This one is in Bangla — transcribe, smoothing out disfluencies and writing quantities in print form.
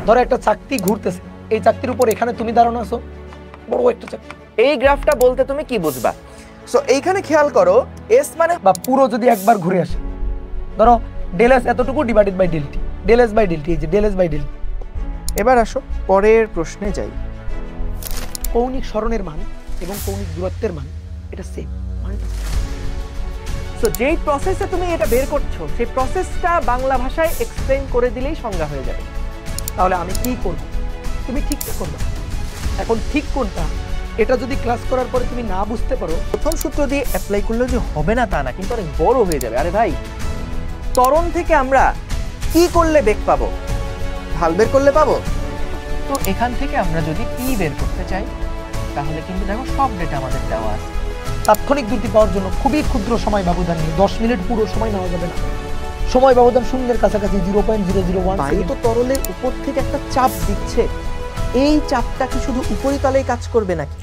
ধরো একটা চাকতি ঘুরতেছে, এই চাকতির উপর এখানে তুমি দাঁড়ানো আছো, বড় একটা চাকতি। এই গ্রাফটা বলতে তুমি কি বুঝবা? সো এইখানে খেয়াল করো এস মানে বা পুরো যদি একবার ঘুরে আসে, ধরো ডেল এস এতটুকু divided by del t, del s by del t, এই যে del s by del t. এবার আসো পরের প্রশ্নে যাই। কৌণিক সরণের মান এবং কৌণিক দূরত্বের মান এটা সেম, মানে সো যেই প্রসেসে তুমি এটা বের করছো সেই প্রসেসটা বাংলা ভাষায় এক্সপ্লেইন করে দিলেই সংজ্ঞা হয়ে যাবে। তাহলে আমি কি করব? তুমি ঠিক করবে। এখন ঠিক কোনটা এটা যদি ক্লাস করার পরে তুমি না বুঝতে পারো, প্রথম সূত্র দিয়ে অ্যাপ্লাই করলে যে হবে না তা না, কিন্তু অনেক বড় হয়ে যাবে। আরে ভাই, ত্বরণ থেকে আমরা কি করলে বেগ পাবো? ঢাল বের করলে পাবো। তো এখান থেকে আমরা যদি পি বের করতে চাই তাহলে কিন্তু দেখো সব ডেটা আমাদের দেওয়া আছে। তাৎক্ষণিক দ্রুতি পাওয়ার জন্য খুবই ক্ষুদ্র সময় ব্যবধান নিয়ে 10 মিনিট পুরো সময় নেওয়া যাবে না, সময় ব্যবধান শূন্যের কাছাকাছি 0.001 বায়ু তো তরলের উপর থেকে একটা চাপ দিচ্ছে, এই চাপটা কি শুধু উপরিতলেই কাজ করবে নাকি?